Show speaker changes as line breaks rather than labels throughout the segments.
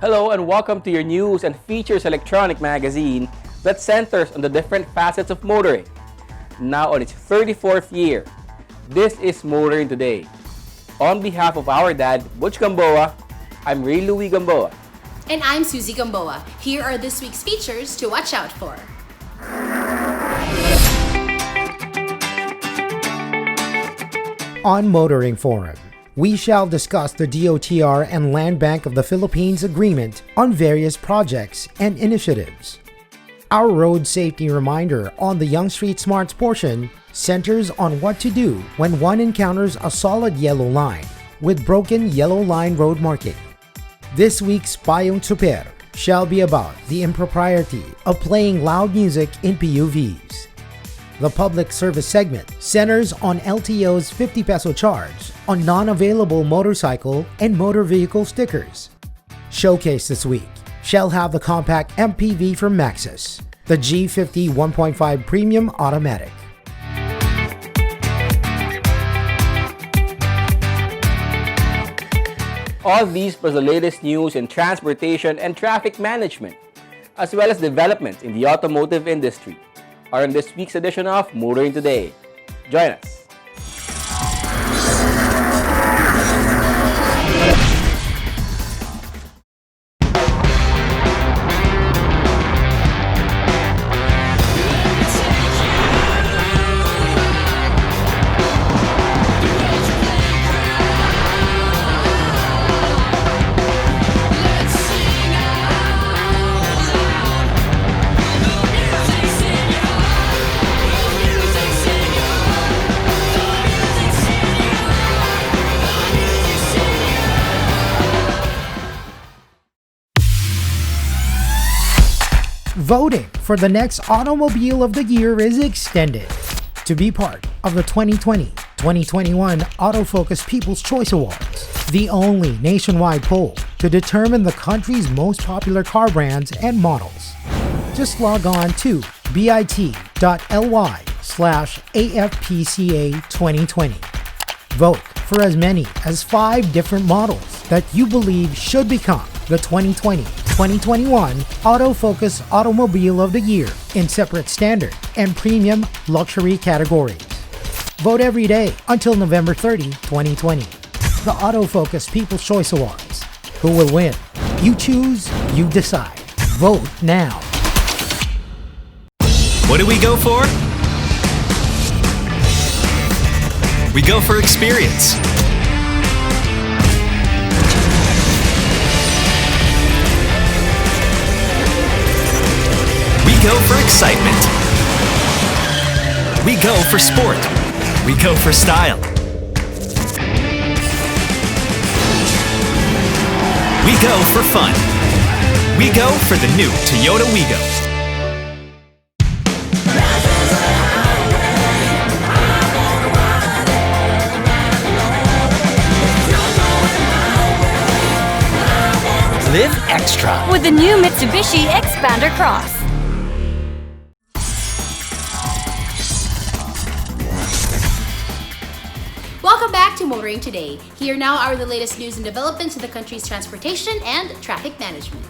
Hello and welcome to your news and features electronic magazine that centers on the different facets of motoring. Now on its 34th year, this is Motoring Today. On behalf of our dad, Butch Gamboa, I'm Ray Louie Gamboa.
And I'm Susie Gamboa. Here are this week's features to watch out for.
On Motoring Forum, we shall discuss the DOTR and Land Bank of the Philippines agreement on various projects and initiatives. Our road safety reminder on the Young Street Smarts portion centers on what to do when one encounters a solid yellow line with broken yellow line road marking. This week's Payong Super shall be about the impropriety of playing loud music in PUVs. The public service segment centers on LTO's 50 peso charge on non-available motorcycle and motor vehicle stickers. Showcase this week shall have the compact MPV from Maxus, the G50 1.5 Premium Automatic.
All these plus the latest news in transportation and traffic management, as well as developments in the automotive industry, are in this week's edition of Motoring Today. Join us.
Voting for the next Automobile of the Year is extended. To be part of the 2020-2021 Autofocus People's Choice Awards, the only nationwide poll to determine the country's most popular car brands and models. Just log on to bit.ly/AFPCA2020. Vote for as many as 5 different models that you believe should become the 2020-2021 Autofocus Automobile of the Year in separate standard and premium luxury categories. Vote every day until November 30, 2020. The Autofocus People's Choice Awards. Who will win? You choose, you decide. Vote now.
What do we go for? We go for experience. We go for excitement. We go for sport. We go for style. We go for fun. We go for the new Toyota Wigo.
Live extra
with the new Mitsubishi Xpander Cross.
Welcome back to Motoring Today. Here now are the latest news and developments in the country's transportation and traffic management.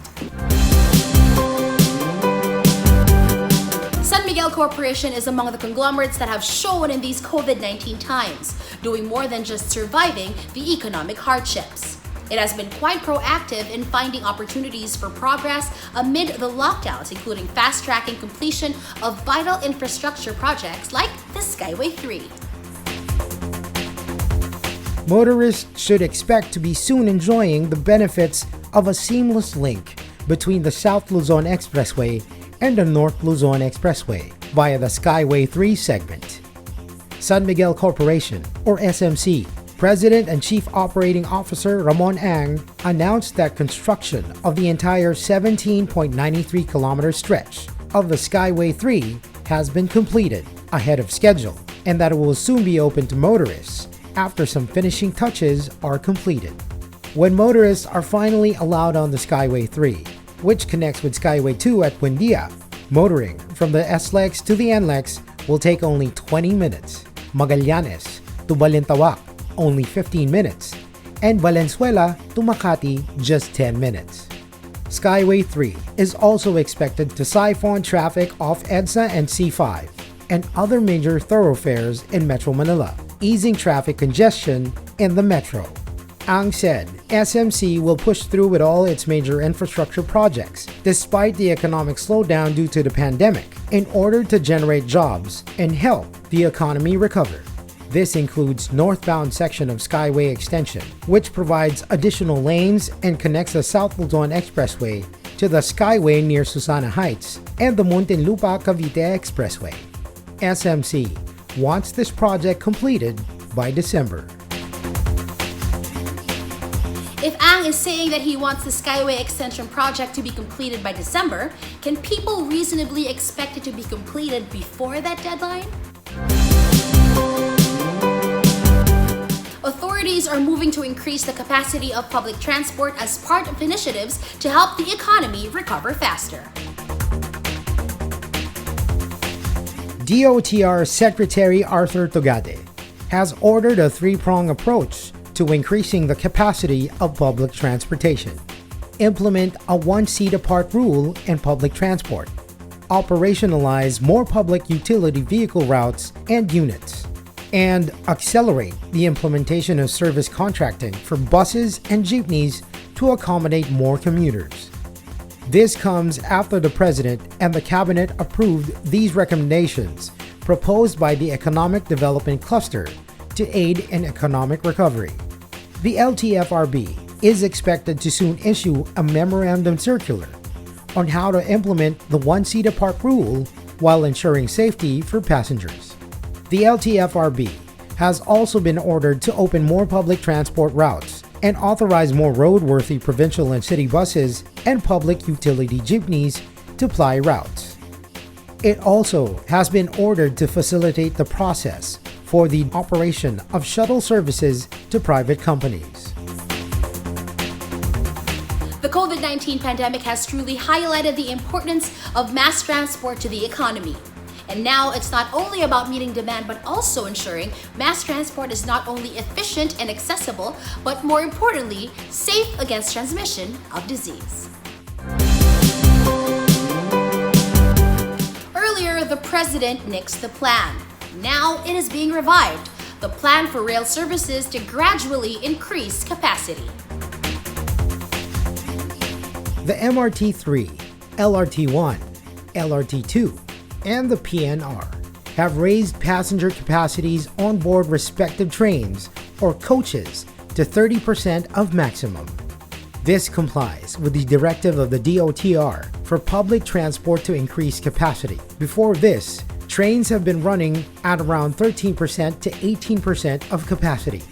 San Miguel Corporation is among the conglomerates that have shown in these COVID-19 times, doing more than just surviving the economic hardships. It has been quite proactive in finding opportunities for progress amid the lockdowns, including fast-tracking completion of vital infrastructure projects like the Skyway 3.
Motorists should expect to be soon enjoying the benefits of a seamless link between the South Luzon Expressway and the North Luzon Expressway via the Skyway 3 segment. San Miguel Corporation, or SMC, President and Chief Operating Officer Ramon Ang announced that construction of the entire 17.93-kilometer stretch of the Skyway 3 has been completed ahead of schedule and that it will soon be open to motorists after some finishing touches are completed. When motorists are finally allowed on the Skyway 3, which connects with Skyway 2 at Buendia, motoring from the SLEX to the NLEX will take only 20 minutes, Magallanes to Balintawak only 15 minutes, and Valenzuela to Makati just 10 minutes. Skyway 3 is also expected to siphon traffic off EDSA and C5 and other major thoroughfares in Metro Manila, easing traffic congestion in the metro. Ang said SMC will push through with all its major infrastructure projects despite the economic slowdown due to the pandemic in order to generate jobs and help the economy recover. This includes northbound section of Skyway Extension, which provides additional lanes and connects the South Luzon Expressway to the Skyway near Susana Heights and the Muntinlupa-Cavite Expressway. SMC wants this project completed by December.
If Ang is saying that he wants the Skyway Extension project to be completed by December, can people reasonably expect it to be completed before that deadline? Authorities are moving to increase the capacity of public transport as part of initiatives to help the economy recover faster.
DOTR Secretary Arthur Togade has ordered a three-pronged approach to increasing the capacity of public transportation. Implement a one-seat-apart rule in public transport. Operationalize more public utility vehicle routes and units. And accelerate the implementation of service contracting for buses and jeepneys to accommodate more commuters. This comes after the President and the Cabinet approved these recommendations proposed by the Economic Development Cluster to aid in economic recovery. The LTFRB is expected to soon issue a memorandum circular on how to implement the one-seat-apart rule while ensuring safety for passengers. The LTFRB has also been ordered to open more public transport routes and authorize more roadworthy provincial and city buses and public utility jeepneys to ply routes. It also has been ordered to facilitate the process for the operation of shuttle services to private companies.
The COVID-19 pandemic has truly highlighted the importance of mass transport to the economy. And now it's not only about meeting demand but also ensuring mass transport is not only efficient and accessible, but more importantly, safe against transmission of disease. Earlier, the President nixed the plan. Now it is being revived, the plan for rail services to gradually increase capacity.
The MRT-3, LRT-1, LRT-2, and the PNR have raised passenger capacities on board respective trains or coaches to 30% of maximum. This complies with the directive of the DOTR for public transport to increase capacity. Before this, trains have been running at around 13% to 18% of capacity.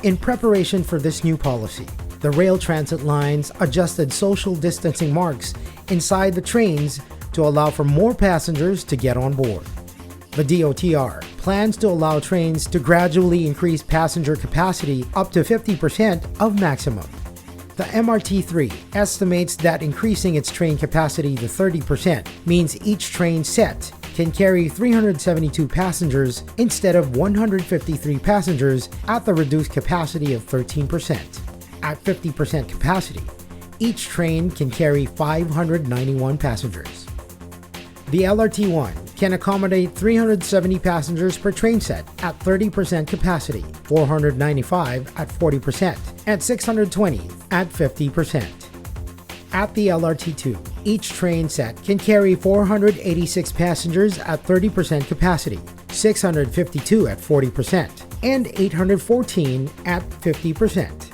In preparation for this new policy, the rail transit lines adjusted social distancing marks inside the trains to allow for more passengers to get on board. The DOTR plans to allow trains to gradually increase passenger capacity up to 50% of maximum. The MRT-3 estimates that increasing its train capacity to 30% means each train set can carry 372 passengers instead of 153 passengers at the reduced capacity of 13%. At 50% capacity, each train can carry 591 passengers. The LRT-1 can accommodate 370 passengers per train set at 30% capacity, 495 at 40%, and 620 at 50%. At the LRT-2, each train set can carry 486 passengers at 30% capacity, 652 at 40%, and 814 at 50%.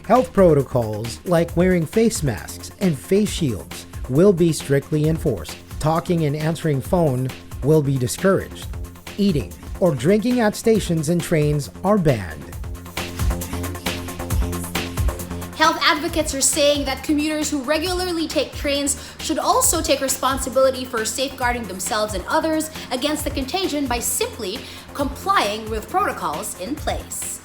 Health protocols like wearing face masks and face shields will be strictly enforced. Talking and answering phone will be discouraged. Eating, or drinking at stations and trains are banned.
Health advocates are saying that commuters who regularly take trains should also take responsibility for safeguarding themselves and others against the contagion by simply complying with protocols in place.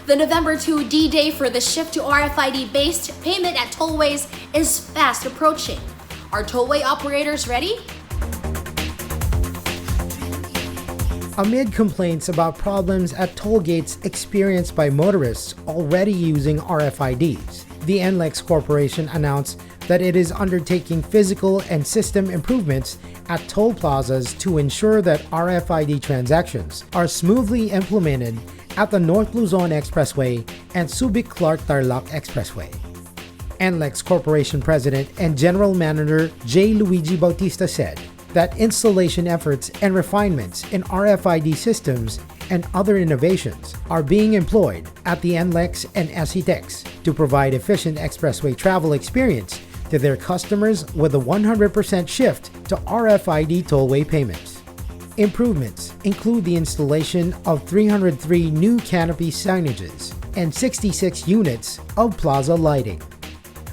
The November 2 D-Day for the shift to RFID-based payment at tollways is fast approaching. Are tollway operators ready?
Amid complaints about problems at toll gates experienced by motorists already using RFIDs, the NLEX Corporation announced that it is undertaking physical and system improvements at toll plazas to ensure that RFID transactions are smoothly implemented at the North Luzon Expressway and Subic-Clark-Tarlac Expressway. NLEX Corporation President and General Manager J. Luigi Bautista said that installation efforts and refinements in RFID systems and other innovations are being employed at the NLEX and SCTEX to provide efficient expressway travel experience to their customers with a 100% shift to RFID tollway payments. Improvements include the installation of 303 new canopy signages and 66 units of plaza lighting.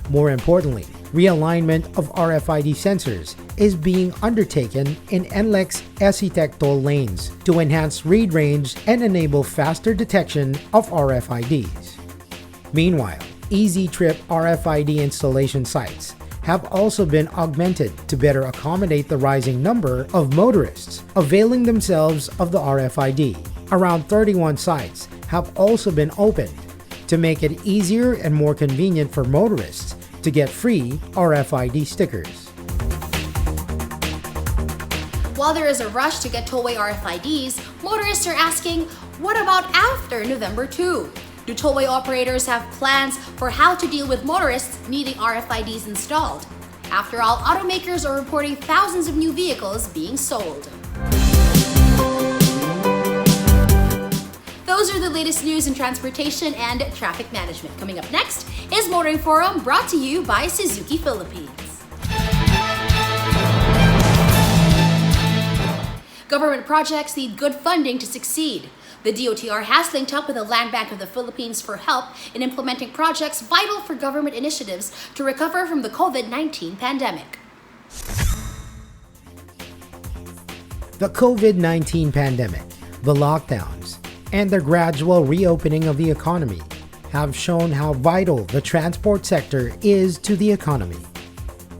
More importantly, realignment of RFID sensors is being undertaken in NLEX SCTEC toll lanes to enhance read range and enable faster detection of RFIDs. Meanwhile, Easy Trip RFID installation sites have also been augmented to better accommodate the rising number of motorists availing themselves of the RFID. Around 31 sites have also been opened to make it easier and more convenient for motorists to get free RFID stickers.
While there is a rush to get tollway RFIDs, motorists are asking, what about after November 2? Do tollway operators have plans for how to deal with motorists needing RFIDs installed? After all, automakers are reporting thousands of new vehicles being sold. Those are the latest news in transportation and traffic management. Coming up next is Motoring Forum, brought to you by Suzuki Philippines. Government projects need good funding to succeed. The DOTR has linked up with the Land Bank of the Philippines for help in implementing projects vital for government initiatives to recover from the COVID-19 pandemic.
The COVID-19 pandemic, the lockdowns, and the gradual reopening of the economy have shown how vital the transport sector is to the economy.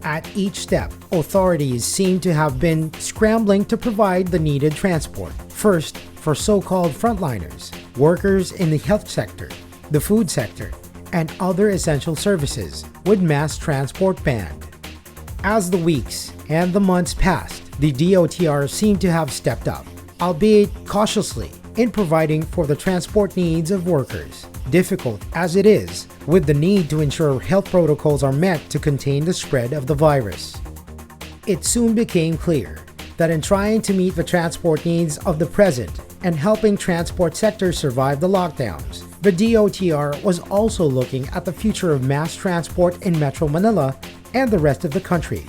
At each step, authorities seem to have been scrambling to provide the needed transport. First, for so-called frontliners, workers in the health sector, the food sector, and other essential services with mass transport banned. As the weeks and the months passed, the DOTR seemed to have stepped up, albeit cautiously, in providing for the transport needs of workers, difficult as it is, with the need to ensure health protocols are met to contain the spread of the virus. It soon became clear that in trying to meet the transport needs of the present and helping transport sectors survive the lockdowns, the DOTR was also looking at the future of mass transport in Metro Manila and the rest of the country.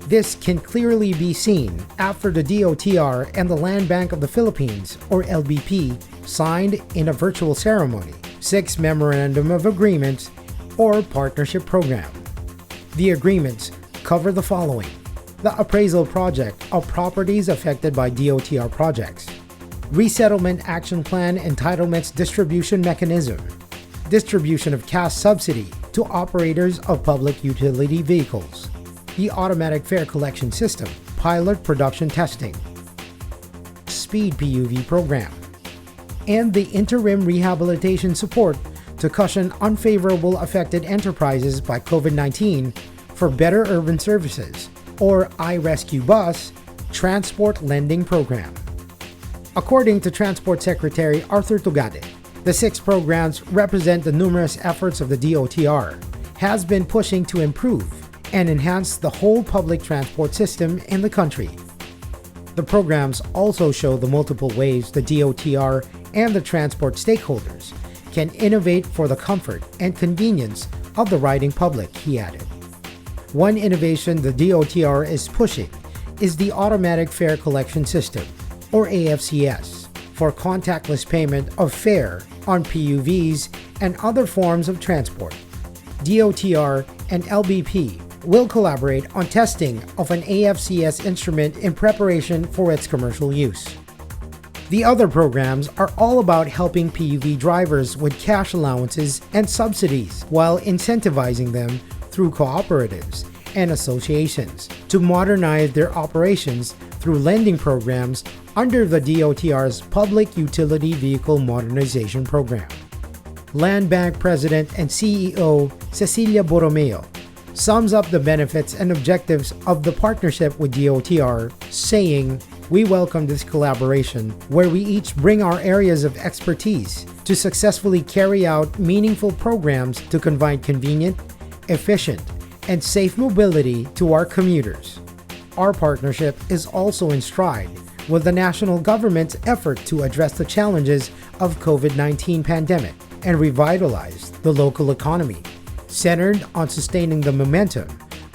This can clearly be seen after the DOTR and the Land Bank of the Philippines, or LBP, signed in a virtual ceremony 6 Memorandum of Agreements or Partnership Program. The agreements cover the following: the appraisal project of properties affected by DOTR projects, Resettlement Action Plan Entitlements Distribution Mechanism, distribution of cash subsidy to operators of public utility vehicles, the Automatic Fare Collection System Pilot Production Testing, Speed PUV Program, and the Interim Rehabilitation Support to cushion unfavorable affected enterprises by COVID-19 for Better Urban Services, or iRescue Bus, Transport Lending Program. According to Transport Secretary Arthur Tugade, the 6 programs represent the numerous efforts of the DOTR has been pushing to improve and enhance the whole public transport system in the country. The programs also show the multiple ways the DOTR and the transport stakeholders can innovate for the comfort and convenience of the riding public, he added. One innovation the DOTR is pushing is the Automatic Fare Collection System, or AFCS, for contactless payment of fare on PUVs and other forms of transport. DOTR and LBP will collaborate on testing of an AFCS instrument in preparation for its commercial use. The other programs are all about helping PUV drivers with cash allowances and subsidies while incentivizing them through cooperatives and associations to modernize their operations through lending programs under the DOTR's Public Utility Vehicle Modernization Program. Land Bank President and CEO Cecilia Borromeo sums up the benefits and objectives of the partnership with DOTR, saying, "We welcome this collaboration where we each bring our areas of expertise to successfully carry out meaningful programs to provide convenient, efficient, and safe mobility to our commuters." Our partnership is also in stride with the national government's effort to address the challenges of COVID-19 pandemic and revitalize the local economy, centered on sustaining the momentum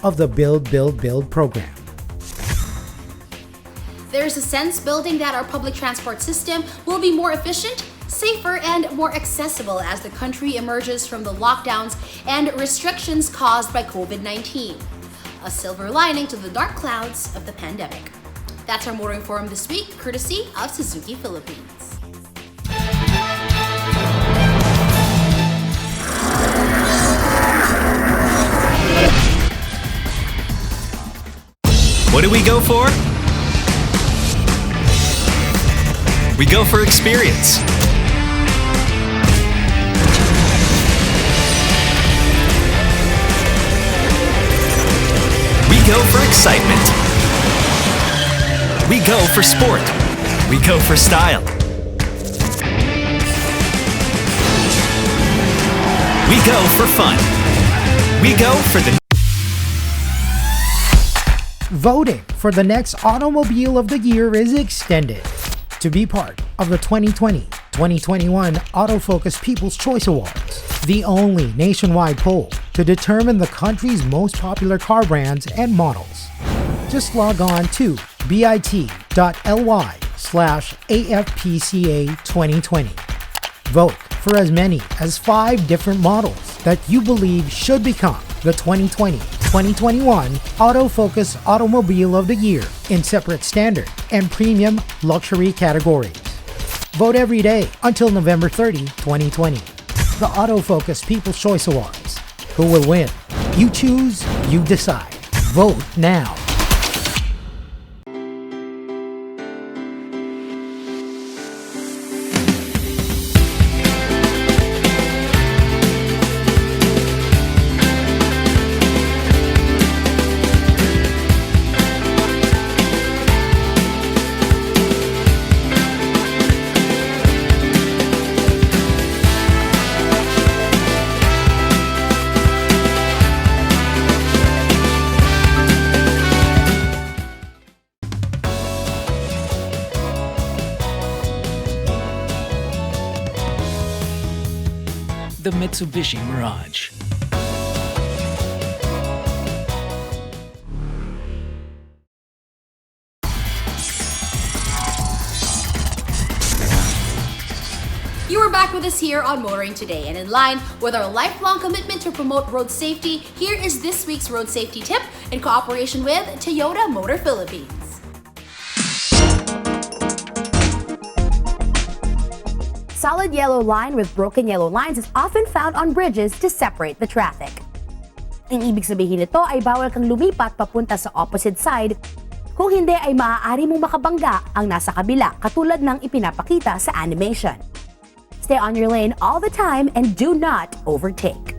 of the Build, Build, Build program.
There's a sense building that our public transport system will be more efficient, safer, and more accessible as the country emerges from the lockdowns and restrictions caused by COVID-19. A silver lining to the dark clouds of the pandemic. That's our Motoring Forum this week, courtesy of Suzuki Philippines.
What do we go for? We go for experience. We go for excitement. We go for sport. We go for style. We go for fun. We go for the
Voting for the next Automobile of the Year is extended. To be part of the 2020-2021 Autofocus People's Choice Awards, the only nationwide poll to determine the country's most popular car brands and models. Just log on to bit.ly/AFPCA2020. Vote for as many as 5 different models that you believe should become the 2020-2021 Autofocus Automobile of the Year in separate standard and premium luxury categories. Vote every day until November 30, 2020. The Autofocus People's Choice Awards. Who will win? You choose, you decide. Vote now.
The Mitsubishi Mirage.
You are back with us here on Motoring Today, and in line with our lifelong commitment to promote road safety, here is this week's road safety tip in cooperation with Toyota Motor Philippines.
Solid yellow line with broken yellow lines is often found on bridges to separate the traffic. Ang ibig sabihin nito ay bawal kang lumipat papunta sa opposite side, kung hindi ay maaari mong makabangga ang nasa kabila katulad ng ipinapakita sa animation. Stay on your lane all the time and do not overtake.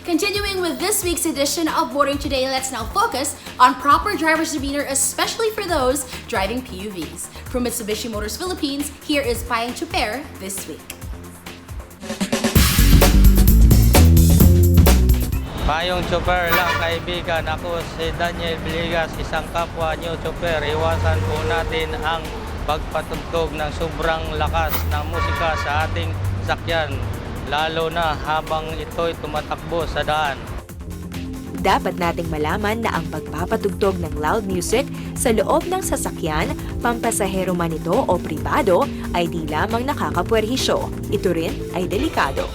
Continuing with this week's edition of Motoring Today, let's now focus on proper driver's demeanor, especially for those driving PUVs. From Mitsubishi Motors Philippines, here is Payang Chuper this week.
Payong Chopper lang kaibigan, ako si Daniel Villegas, isang kapwa new chopper. Iwasan po natin ang pagpatugtog ng sobrang lakas ng musika sa ating sakyan. lalo na habang ito'y tumatakbo sa daan.
Dapat nating malaman na ang pagpapatugtog ng loud music sa loob ng sasakyan, pampasahero man ito o pribado, ay di lamang nakakapwerhisyo. Ito rin ay delikado.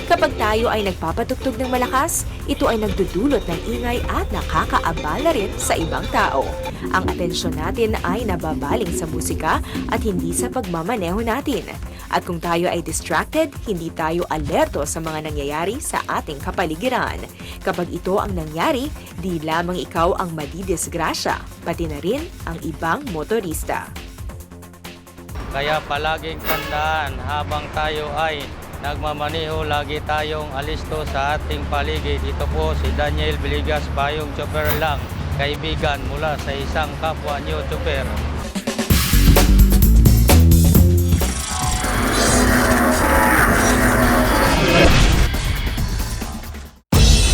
Kapag tayo ay nagpapatugtog ng malakas, ito ay nagdudulot ng ingay at nakakaabala rin sa ibang tao. Ang atensyon natin ay nababaling sa musika at hindi sa pagmamaneho natin. At kung tayo ay distracted, hindi tayo alerto sa mga nangyayari sa ating kapaligiran. Kapag ito ang nangyari, di lamang ikaw ang madidisgrasya, pati na rin ang ibang motorista.
Kaya palaging tandaan habang tayo ay nagmamaneho, lagi tayong alisto sa ating paligid. Ito po si Daniel Villegas, payong chopper lang, kaibigan mula sa isang kapwa niyo chopper.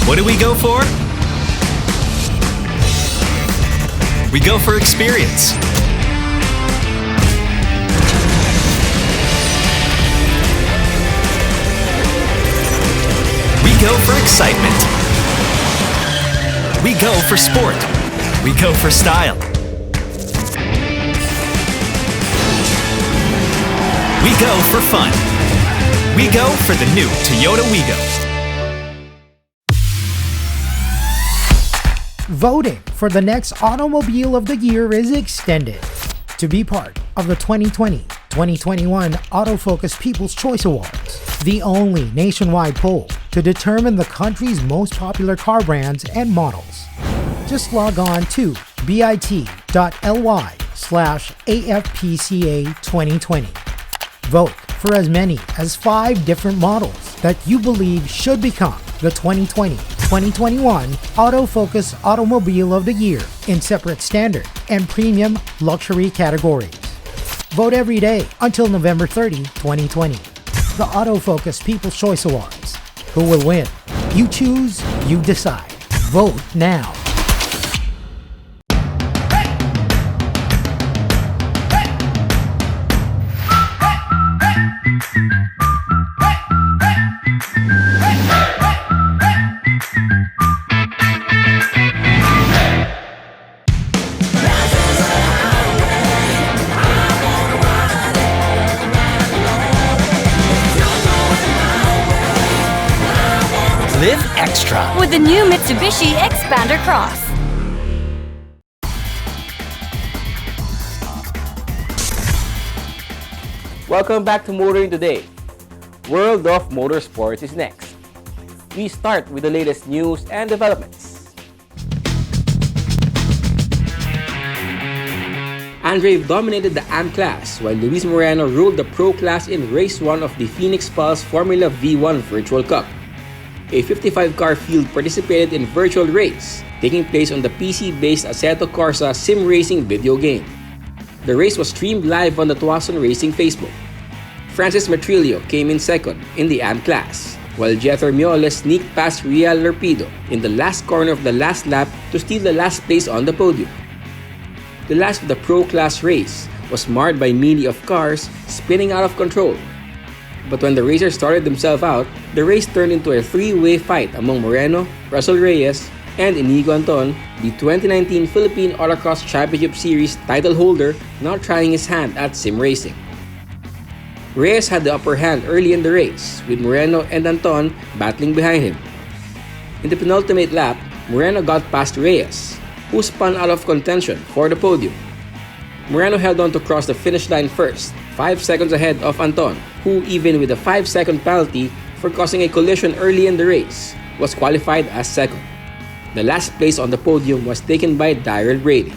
What do we go for? We go for experience. We go for excitement. We go for sport. We go for style. We go for fun. We go for the new Toyota Wigo.
Voting for the next Automobile of the Year is extended. To be part of the 2020-2021 Autofocus People's Choice Awards, the only nationwide poll to determine the country's most popular car brands and models. Just log on to bit.ly/AFPCA2020. Vote for as many as 5 different models that you believe should become the 2020-2021 Autofocus Automobile of the Year in separate standard and premium luxury categories. Vote every day until November 30, 2020. The Autofocus People's Choice Awards. Who will win? You choose, you decide. Vote now.
Live extra.
With the new Mitsubishi Xpander Cross.
Welcome back to Motoring Today. World of Motorsports is next. We start with the latest news and developments. Andreev dominated the AM class while Luis Moreno ruled the Pro class in Race 1 of the Phoenix Pulse Formula V1 Virtual Cup. A 55-car field participated in virtual race, taking place on the PC-based Assetto Corsa sim racing video game. The race was streamed live on the Tuason Racing Facebook. Francis Matrillo came in second in the AM class, while Jether Mioles sneaked past Real Lerpido in the last corner of the last lap to steal the last place on the podium. The last of the Pro class race was marred by melee of cars spinning out of control. But when the racers started themselves out, the race turned into a 3-way fight among Moreno, Russell Reyes, and Inigo Anton, the 2019 Philippine Autocross Championship Series title holder, now trying his hand at sim racing. Reyes had the upper hand early in the race, with Moreno and Anton battling behind him. In the penultimate lap, Moreno got past Reyes, who spun out of contention for the podium. Moreno held on to cross the finish line first, 5 seconds ahead of Anton, who, even with a 5-second penalty for causing a collision early in the race, was qualified as second. The last place on the podium was taken by Darrell Brady.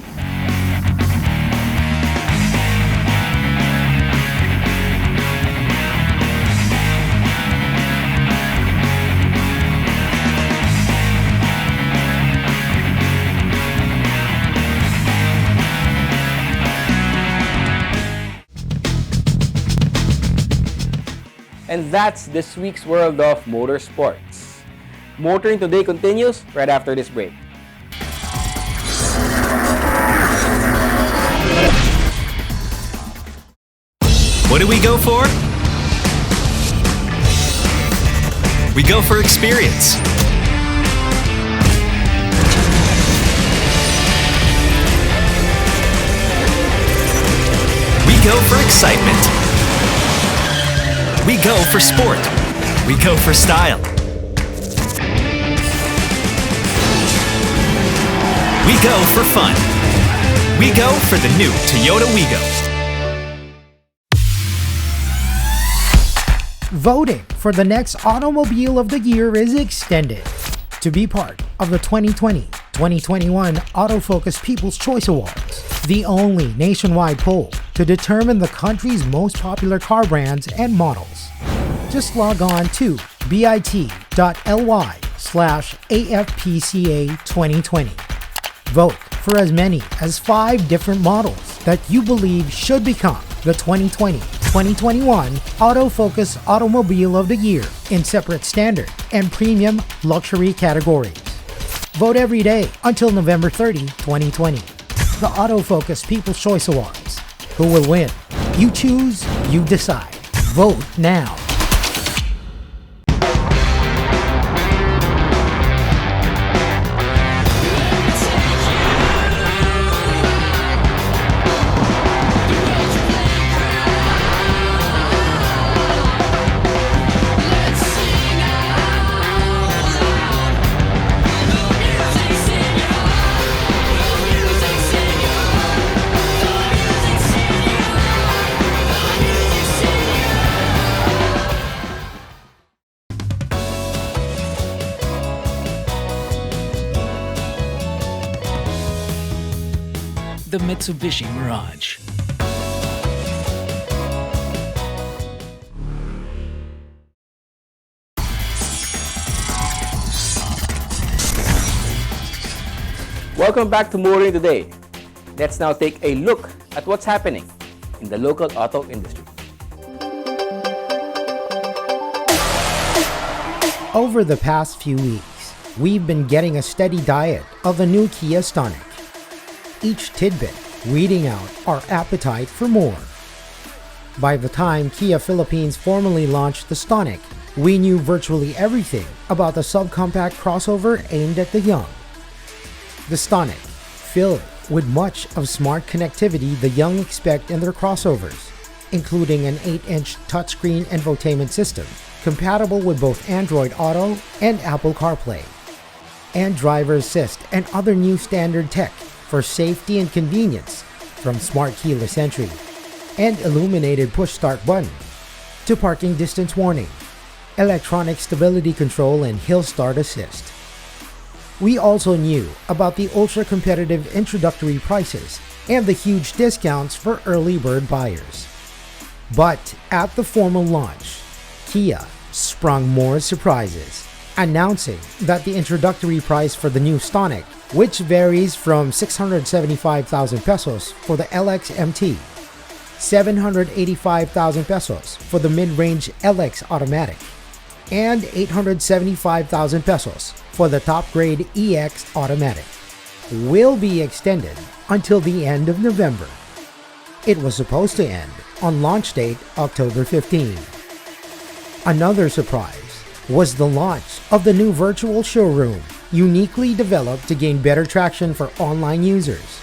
And that's this week's World of Motorsports. Motoring Today continues right after this break.
What do we go for? We go for experience. We go for excitement. We go for sport. We go for style. We go for fun. We go for the new Toyota WeGo.
Voting for the next Automobile of the Year is extended. To be part of the 2020-2021 Autofocus People's Choice Awards, the only nationwide poll to determine the country's most popular car brands and models. Just log on to bit.ly/AFPCA2020. Vote for as many as 5 different models that you believe should become the 2020-2021 Autofocus Automobile of the Year in separate standard and premium luxury categories. Vote every day until November 30, 2020. The Autofocus People's Choice Awards. Who will win? You choose, you decide. Vote now.
The Mitsubishi Mirage.
Welcome back to Motoring Today. Let's now take a look at what's happening in the local auto industry.
Over the past few weeks, we've been getting a steady diet of the new Kia Stonic. Each tidbit weeding out our appetite for more. By the time Kia Philippines formally launched the Stonic, we knew virtually everything about the subcompact crossover aimed at the young. The Stonic, filled with much of smart connectivity the young expect in their crossovers, including an 8-inch touchscreen infotainment system, compatible with both Android Auto and Apple CarPlay, and driver assist and other new standard tech for safety and convenience, from smart keyless entry and illuminated push start button to parking distance warning, electronic stability control, and hill start assist. We also knew about the ultra-competitive introductory prices and the huge discounts for early bird buyers. But at the formal launch, Kia sprung more surprises, announcing that the introductory price for the new Stonic, which varies from 675,000 pesos for the LX MT, 785,000 pesos for the mid-range LX Automatic, and 875,000 pesos for the top-grade EX Automatic, will be extended until the end of November. It was supposed to end on launch date October 15. Another surprise was the launch of the new virtual showroom, uniquely developed to gain better traction for online users.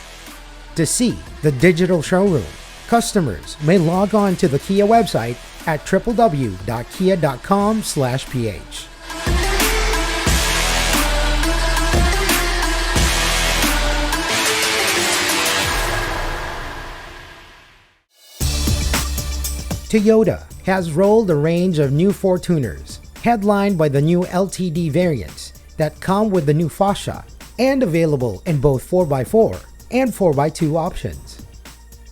To see the digital showroom, customers may log on to the Kia website at www.kia.com/ph. Toyota has rolled a range of new Fortuners, headlined by the new LTD variants that come with the new fascia and available in both 4x4 and 4x2 options.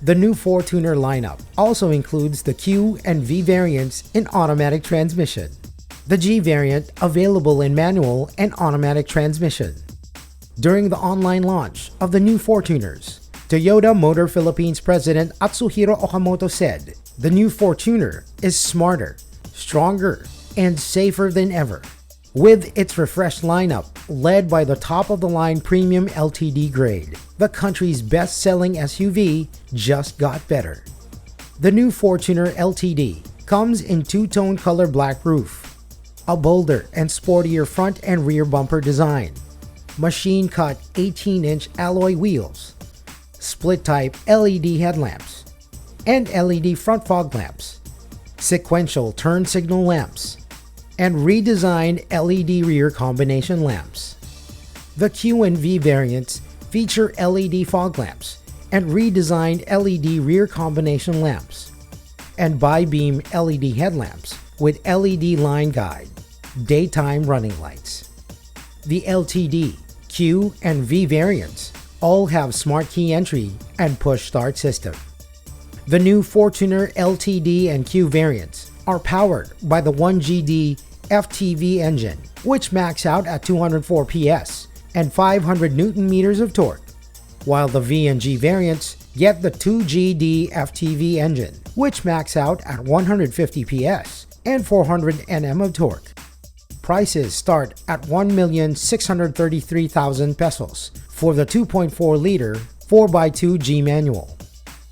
The new Fortuner lineup also includes the Q and V variants in automatic transmission, the G variant available in manual and automatic transmission. During the online launch of the new Fortuners, Toyota Motor Philippines President Atsuhiro Okamoto said, "The new Fortuner is smarter, stronger, and safer than ever." With its refreshed lineup led by the top-of-the-line premium LTD grade, the country's best-selling SUV just got better. The new Fortuner LTD comes in two-tone color black roof, a bolder and sportier front and rear bumper design, machine-cut 18-inch alloy wheels, split-type LED headlamps, and LED front fog lamps, sequential turn signal lamps, and redesigned LED rear combination lamps. The Q and V variants feature LED fog lamps and redesigned LED rear combination lamps, and bi-beam LED headlamps with LED line guide, daytime running lights. The LTD, Q, and V variants all have smart key entry and push start system. The new Fortuner LTD and Q variants are powered by the 1GD FTV engine, which max out at 204 PS and 500 Nm of torque, while the V and G variants get the 2GD FTV engine, which max out at 150 PS and 400 Nm of torque. Prices start at 1,633,000 pesos for the 2.4-liter 4x2G manual,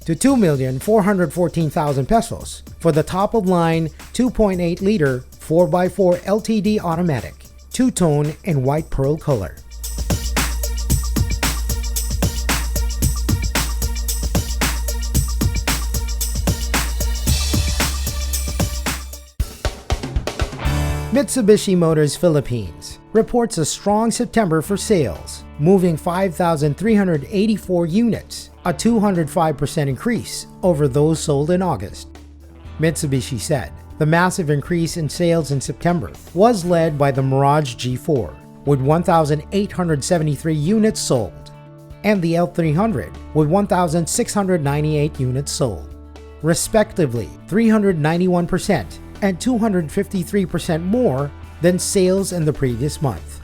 to 2,414,000 pesos for the top-of-line 2.8-liter 4x4 LTD automatic, two-tone in white pearl color. Mitsubishi Motors Philippines reports a strong September for sales, moving 5,384 units, a 205% increase over those sold in August. Mitsubishi said the massive increase in sales in September was led by the Mirage G4, with 1,873 units sold, and the L300 with 1,698 units sold, respectively 391% and 253% more than sales in the previous month.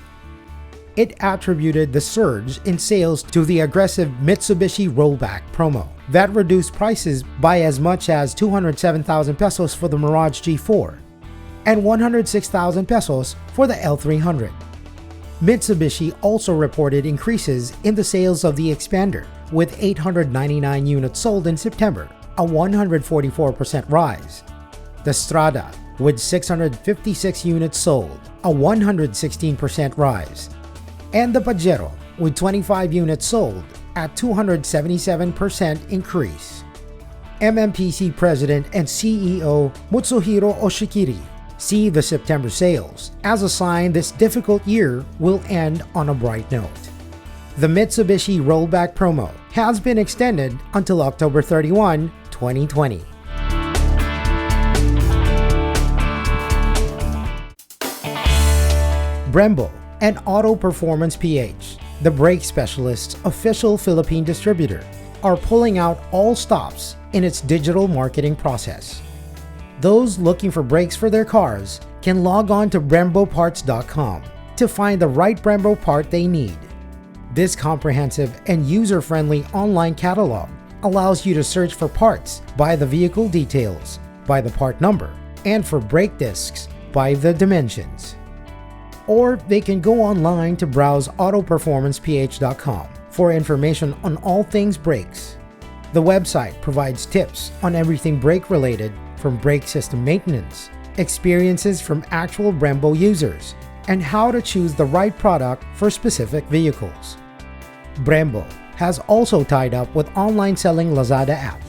It attributed the surge in sales to the aggressive Mitsubishi rollback promo that reduced prices by as much as 207,000 pesos for the Mirage G4 and 106,000 pesos for the L300. Mitsubishi also reported increases in the sales of the Xpander, with 899 units sold in September, a 144% rise. The Strada, with 656 units sold, a 116% rise. And the Pajero, with 25 units sold, at 277% increase. MMPC President and CEO Mutsuhiro Oshikiri see the September sales as a sign this difficult year will end on a bright note. The Mitsubishi rollback promo has been extended until October 31, 2020. Brembo and Auto Performance PH, the brake specialist's official Philippine distributor, are pulling out all stops in its digital marketing process. Those looking for brakes for their cars can log on to bremboparts.com to find the right Brembo part they need. This comprehensive and user-friendly online catalog allows you to search for parts by the vehicle details, by the part number, and for brake discs by the dimensions. Or they can go online to browse autoperformanceph.com for information on all things brakes. The website provides tips on everything brake related, from brake system maintenance, experiences from actual Brembo users, and how to choose the right product for specific vehicles. Brembo has also tied up with online selling Lazada app.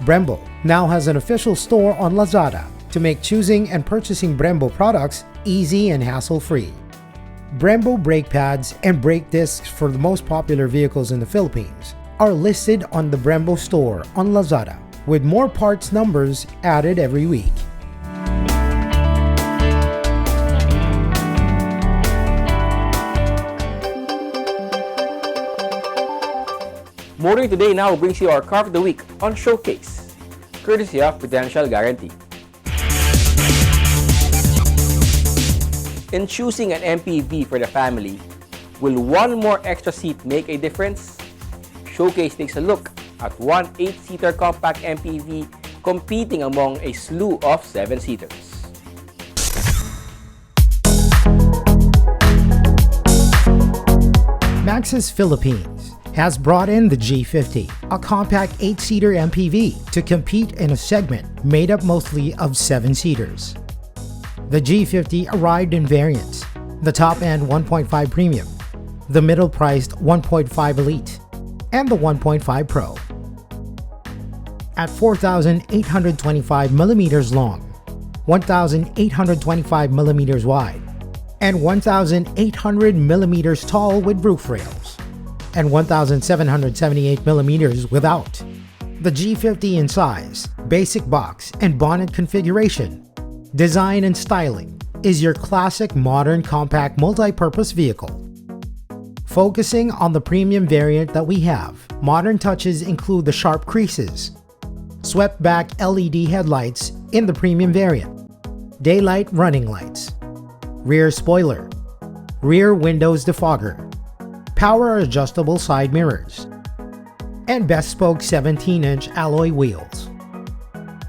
Brembo now has an official store on Lazada to make choosing and purchasing Brembo products easy and hassle-free. Brembo brake pads and brake discs for the most popular vehicles in the Philippines are listed on the Brembo store on Lazada, with more parts numbers added every week.
Motoring Today now brings you our Car of the Week on Showcase, courtesy of Prudential Guarantee. In choosing an MPV for the family, will one more extra seat make a difference? Showcase takes a look at one 8-seater compact MPV competing among a slew of 7-seaters.
Maxxis Philippines has brought in the G50, a compact 8-seater MPV, to compete in a segment made up mostly of 7-seaters. The G50 arrived in variants: the top-end 1.5 Premium, the middle-priced 1.5 Elite, and the 1.5 Pro. At 4,825mm long, 1,825mm wide, and 1,800mm tall with roof rails, and 1,778mm without. The G50 in size, basic box, and bonnet configuration, design and styling is your classic modern compact multi-purpose vehicle. Focusing on the premium variant that we have, modern touches include the sharp creases, swept back LED headlights in the premium variant, daylight running lights, rear spoiler, rear windows defogger, power adjustable side mirrors, and bespoke 17-inch alloy wheels.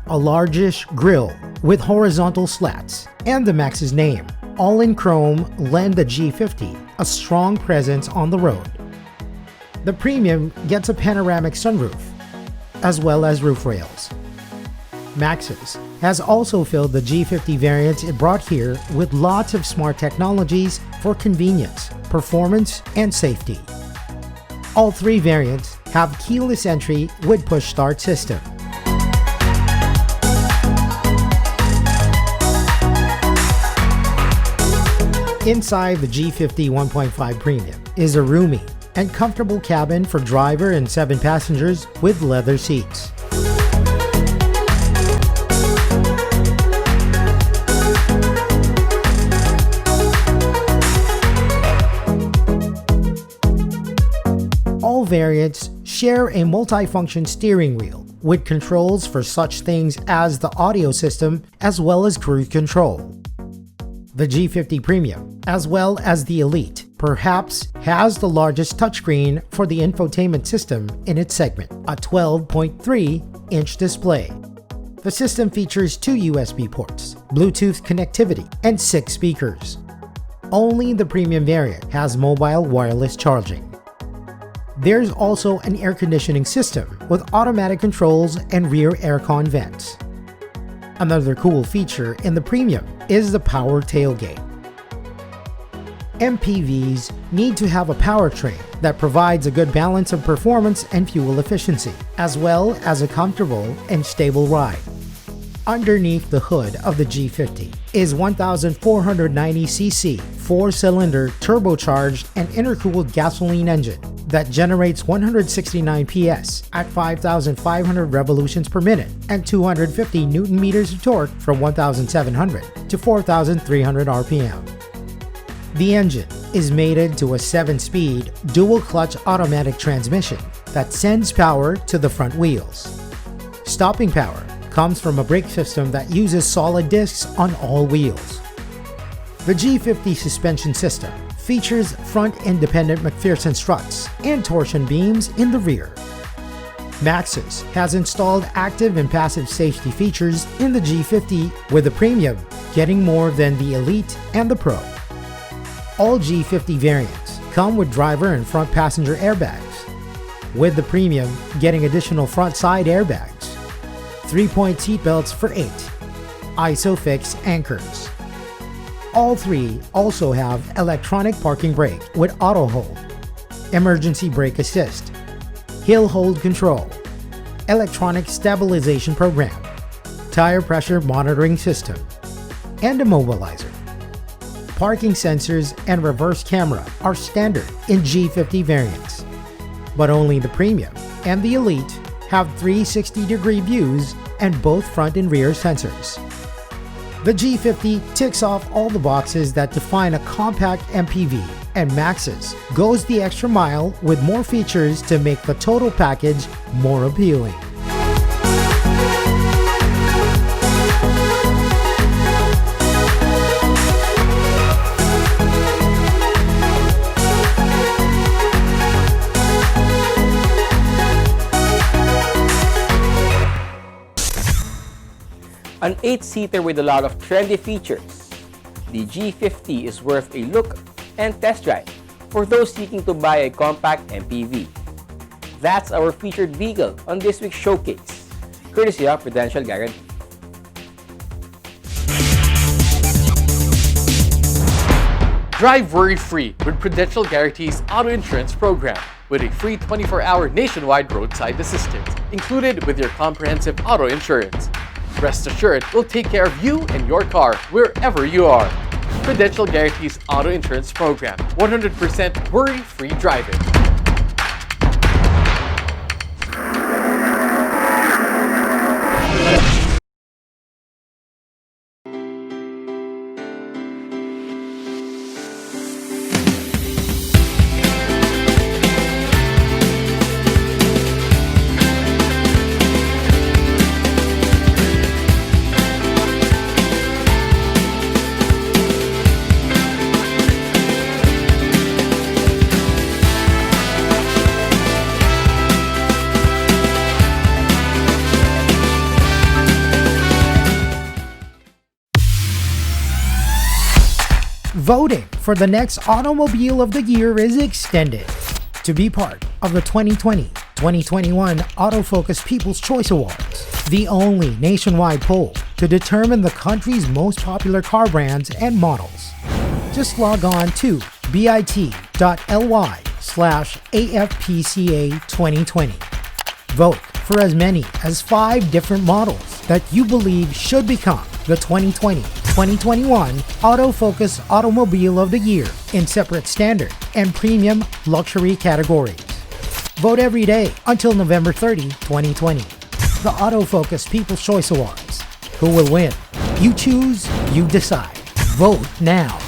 A largish grille with horizontal slats and the Maxxis name, all in chrome, lend the G50 a strong presence on the road. The Premium gets a panoramic sunroof, as well as roof rails. Maxxis has also filled the G50 variants it brought here with lots of smart technologies for convenience, performance, and safety. All three variants have keyless entry with push-start system. Inside the G50 1.5 Premium is a roomy and comfortable cabin for driver and 7 passengers with leather seats. All variants share a multifunction steering wheel with controls for such things as the audio system as well as cruise control. The G50 Premium, as well as the Elite, perhaps has the largest touchscreen for the infotainment system in its segment, a 12.3-inch display. The system features 2 USB ports, Bluetooth connectivity, and 6 speakers. Only the Premium variant has mobile wireless charging. There's also an air conditioning system with automatic controls and rear aircon vents. Another cool feature in the Premium is the power tailgate. MPVs need to have a powertrain that provides a good balance of performance and fuel efficiency, as well as a comfortable and stable ride. Underneath the hood of the G50 is 1,490cc 4-cylinder turbocharged and intercooled gasoline engine that generates 169 PS at 5,500 revolutions per minute and 250 Nm of torque from 1,700 to 4,300 RPM. The engine is mated to a 7-speed dual-clutch automatic transmission that sends power to the front wheels. Stopping power comes from a brake system that uses solid discs on all wheels. The G50 suspension system features front independent McPherson struts and torsion beams in the rear. Maxxis has installed active and passive safety features in the G50, with the Premium getting more than the Elite and the Pro. All G50 variants come with driver and front passenger airbags, with the Premium getting additional front side airbags, 3-point seat belts for 8, ISOFIX anchors. All three also have electronic parking brake with auto hold, emergency brake assist, hill hold control, electronic stabilization program, tire pressure monitoring system, and immobilizer. Parking sensors and reverse camera are standard in G50 variants, but only the Premium and the Elite have 360-degree views and both front and rear sensors. The G50 ticks off all the boxes that define a compact MPV, and Maxxis goes the extra mile with more features to make the total package more appealing.
An 8-seater with a lot of trendy features, the G50 is worth a look and test drive for those seeking to buy a compact MPV. That's our featured vehicle on this week's showcase, courtesy of Prudential Guarantee.
Drive worry-free with Prudential Guarantees Auto Insurance Program with a free 24-hour nationwide roadside assistance included with your comprehensive auto insurance. Rest assured, we'll take care of you and your car wherever you are. Prudential Guarantees Auto Insurance Program, 100% worry-free driving.
Voting for the next Automobile of the Year is extended. To be part of the 2020-2021 Autofocus People's Choice Awards, the only nationwide poll to determine the country's most popular car brands and models. Just log on to bit.ly/AFPCA2020. Vote for as many as 5 different models that you believe should become the 2020-2021 Autofocus Automobile of the Year in separate standard and premium luxury categories. Vote every day until November 30, 2020. The Autofocus People's Choice Awards. Who will win? You choose, you decide. Vote now.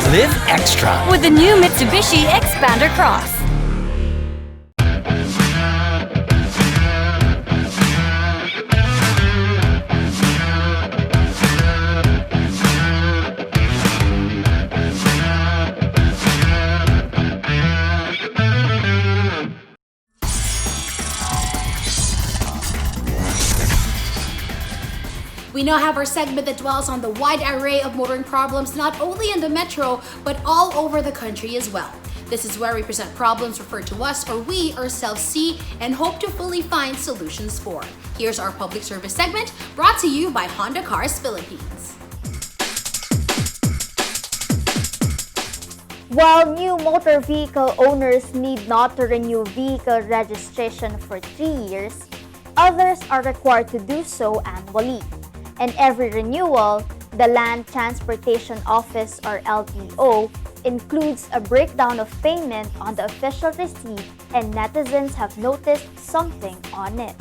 Live extra.
With the new Mitsubishi Xpander Cross.
We now have our segment that dwells on the wide array of motoring problems not only in the metro, but all over the country as well. This is where we present problems referred to us or we ourselves see and hope to fully find solutions for. Here's our public service segment brought to you by Honda Cars Philippines.
While new motor vehicle owners need not to renew vehicle registration for 3 years, others are required to do so annually. And every renewal, the Land Transportation Office or LTO includes a breakdown of payment on the official receipt, and netizens have noticed something on it.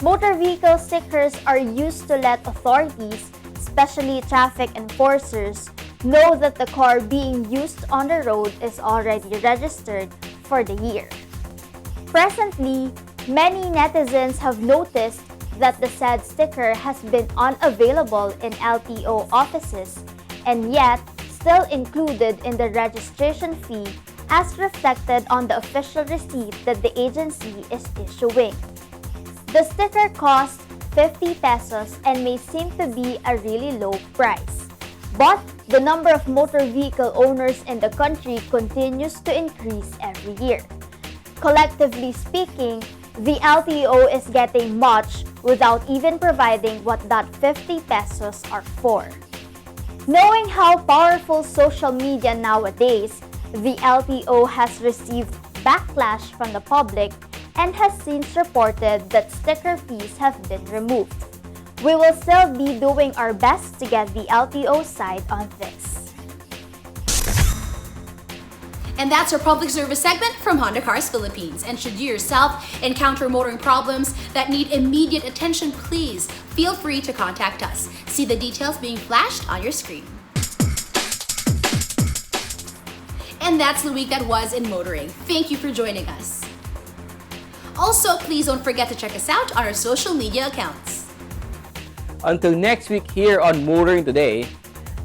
Motor vehicle stickers are used to let authorities, especially traffic enforcers, know that the car being used on the road is already registered for the year. Presently, many netizens have noticed that the said sticker has been unavailable in LTO offices and yet still included in the registration fee as reflected on the official receipt that the agency is issuing. The sticker costs 50 pesos and may seem to be a really low price. But the number of motor vehicle owners in the country continues to increase every year. Collectively speaking, the LTO is getting much without even providing what that 50 pesos are for. Knowing how powerful social media nowadays, the LTO has received backlash from the public and has since reported that sticker fees have been removed. We will still be doing our best to get the LTO side on this.
And that's our public service segment from Honda Cars Philippines. And should you yourself encounter motoring problems that need immediate attention, please feel free to contact us. See the details being flashed on your screen. And that's the week that was in motoring. Thank you for joining us. Also, please don't forget to check us out on our social media accounts.
Until next week here on Motoring Today,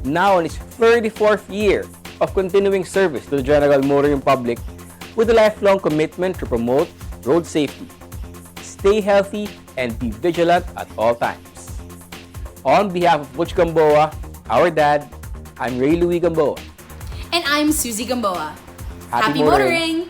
now in its 34th year of continuing service to the general motoring public with a lifelong commitment to promote road safety. Stay healthy and be vigilant at all times. On behalf of Butch Gamboa, our dad, I'm Ray Louie Gamboa.
And I'm Susie Gamboa.
Happy
motoring!